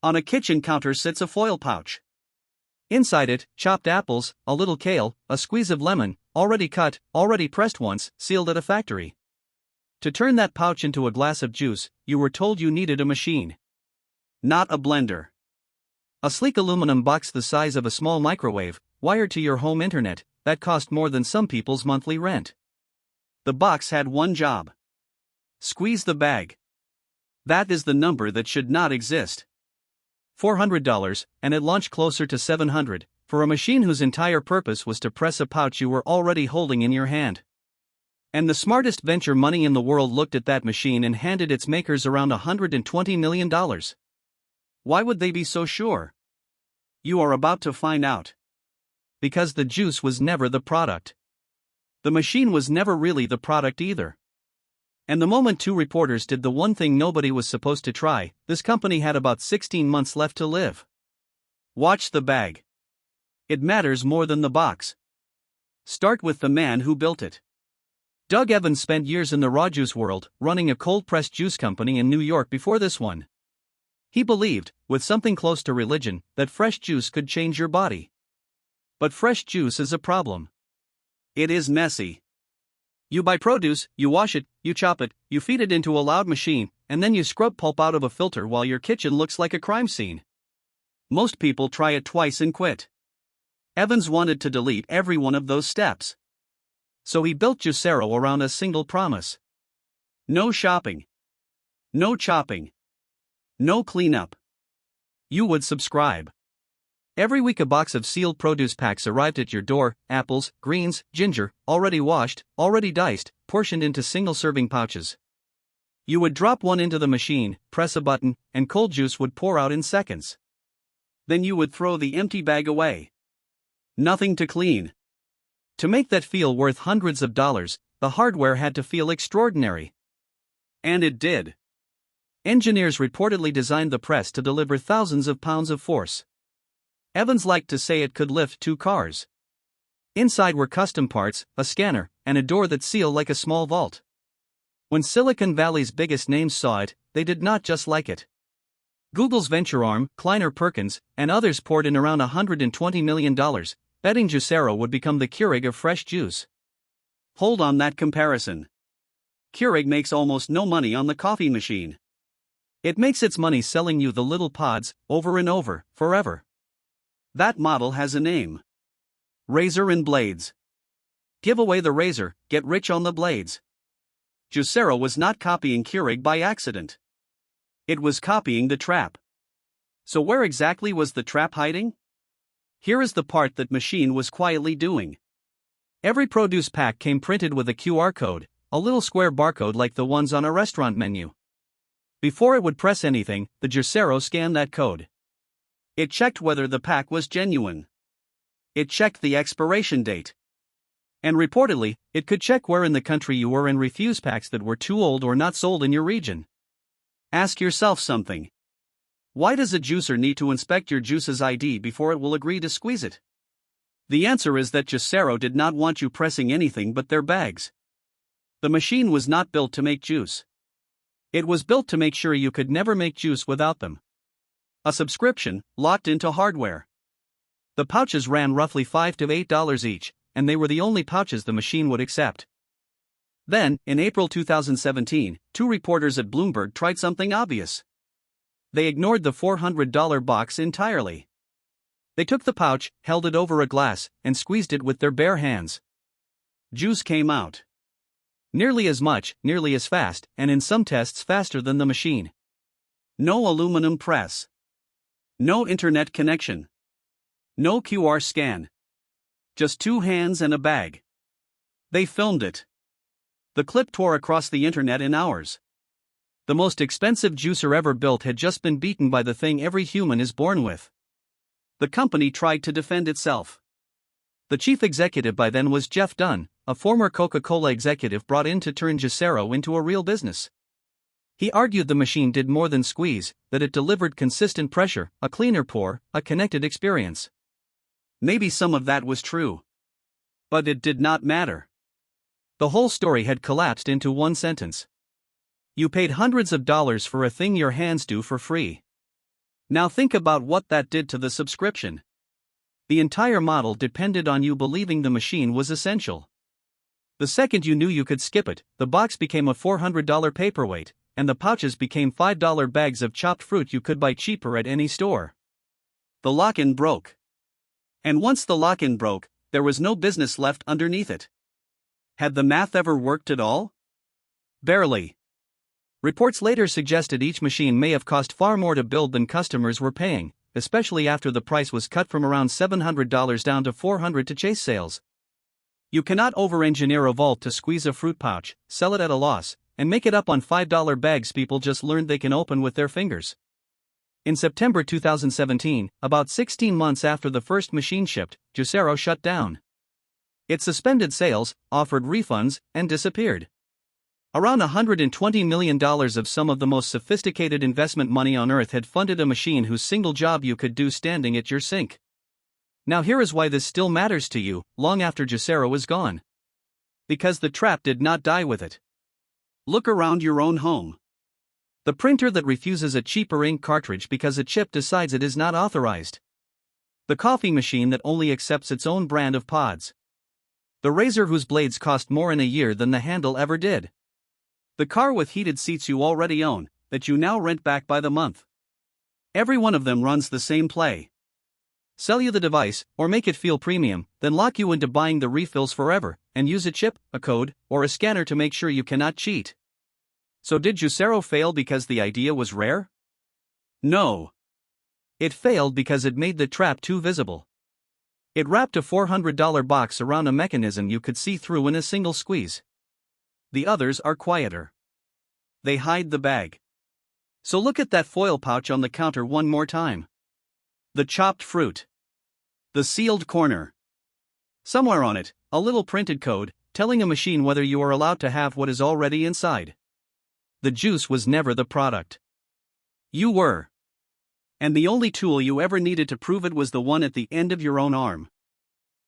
On a kitchen counter sits a foil pouch. Inside it, chopped apples, a little kale, a squeeze of lemon, already cut, already pressed once, sealed at a factory. To turn that pouch into a glass of juice, you were told you needed a machine. Not a blender. A sleek aluminum box the size of a small microwave, wired to your home internet, that cost more than some people's monthly rent. The box had one job. Squeeze the bag. That is the number that should not exist. $400, and it launched closer to $700, for a machine whose entire purpose was to press a pouch you were already holding in your hand. And the smartest venture money in the world looked at that machine and handed its makers around $120 million. Why would they be so sure? You are about to find out. Because the juice was never the product. The machine was never really the product either. And the moment two reporters did the one thing nobody was supposed to try, this company had about 16 months left to live. Watch the bag. It matters more than the box. Start with the man who built it. Doug Evans spent years in the raw juice world, running a cold-pressed juice company in New York before this one. He believed, with something close to religion, that fresh juice could change your body. But fresh juice is a problem. It is messy. You buy produce, you wash it, you chop it, you feed it into a loud machine, and then you scrub pulp out of a filter while your kitchen looks like a crime scene. Most people try it twice and quit. Evans wanted to delete every one of those steps. So he built Juicero around a single promise. No shopping. No chopping. No cleanup. You would subscribe. Every week a box of sealed produce packs arrived at your door: apples, greens, ginger, already washed, already diced, portioned into single-serving pouches. You would drop one into the machine, press a button, and cold juice would pour out in seconds. Then you would throw the empty bag away. Nothing to clean. To make that feel worth hundreds of dollars, the hardware had to feel extraordinary. And it did. Engineers reportedly designed the press to deliver thousands of pounds of force. Evans liked to say it could lift 2 cars. Inside were custom parts, a scanner, and a door that sealed like a small vault. When Silicon Valley's biggest names saw it, they did not just like it. Google's venture arm, Kleiner Perkins, and others poured in around $120 million, betting Juicero would become the Keurig of fresh juice. Hold on that comparison. Keurig makes almost no money on the coffee machine. It makes its money selling you the little pods, over and over, forever. That model has a name. Razor and blades. Give away the razor, get rich on the blades. Juicero was not copying Keurig by accident. It was copying the trap. So where exactly was the trap hiding? Here is the part that machine was quietly doing. Every produce pack came printed with a QR code, a little square barcode like the ones on a restaurant menu. Before it would press anything, the Juicero scanned that code. It checked whether the pack was genuine. It checked the expiration date. And reportedly, it could check where in the country you were and refuse packs that were too old or not sold in your region. Ask yourself something. Why does a juicer need to inspect your juice's ID before it will agree to squeeze it? The answer is that Juicero did not want you pressing anything but their bags. The machine was not built to make juice. It was built to make sure you could never make juice without them. A subscription, locked into hardware. The pouches ran roughly $5 to $8 each, and they were the only pouches the machine would accept. Then, in April 2017, 2 reporters at Bloomberg tried something obvious. They ignored the $400 box entirely. They took the pouch, held it over a glass, and squeezed it with their bare hands. Juice came out. Nearly as much, nearly as fast, and in some tests faster than the machine. No aluminum press. No internet connection. No QR scan. Just 2 hands and a bag. They filmed it. The clip tore across the internet in hours. The most expensive juicer ever built had just been beaten by the thing every human is born with. The company tried to defend itself. The chief executive by then was Jeff Dunn, a former Coca-Cola executive brought in to turn Juicero into a real business. He argued the machine did more than squeeze, that it delivered consistent pressure, a cleaner pour, a connected experience. Maybe some of that was true. But it did not matter. The whole story had collapsed into one sentence. You paid hundreds of dollars for a thing your hands do for free. Now think about what that did to the subscription. The entire model depended on you believing the machine was essential. The second you knew you could skip it, the box became a $400 paperweight, and the pouches became $5 bags of chopped fruit you could buy cheaper at any store. The lock-in broke. And once the lock-in broke, there was no business left underneath it. Had the math ever worked at all? Barely. Reports later suggested each machine may have cost far more to build than customers were paying, especially after the price was cut from around $700 down to $400 to chase sales. You cannot over-engineer a vault to squeeze a fruit pouch, sell it at a loss, and make it up on $5 bags people just learned they can open with their fingers. In September 2017, about 16 months after the first machine shipped, Juicero shut down. It suspended sales, offered refunds, and disappeared. Around $120 million of some of the most sophisticated investment money on earth had funded a machine whose single job you could do standing at your sink. Now here is why this still matters to you, long after Juicero is gone. Because the trap did not die with it. Look around your own home. The printer that refuses a cheaper ink cartridge because a chip decides it is not authorized. The coffee machine that only accepts its own brand of pods. The razor whose blades cost more in a year than the handle ever did. The car with heated seats you already own, that you now rent back by the month. Every one of them runs the same play. Sell you the device, or make it feel premium, then lock you into buying the refills forever, and use a chip, a code, or a scanner to make sure you cannot cheat. So did Juicero fail because the idea was rare? No. It failed because it made the trap too visible. It wrapped a $400 box around a mechanism you could see through in a single squeeze. The others are quieter. They hide the bag. So look at that foil pouch on the counter one more time. The chopped fruit. The sealed corner. Somewhere on it, a little printed code, telling a machine whether you are allowed to have what is already inside. The juice was never the product. You were. And the only tool you ever needed to prove it was the one at the end of your own arm.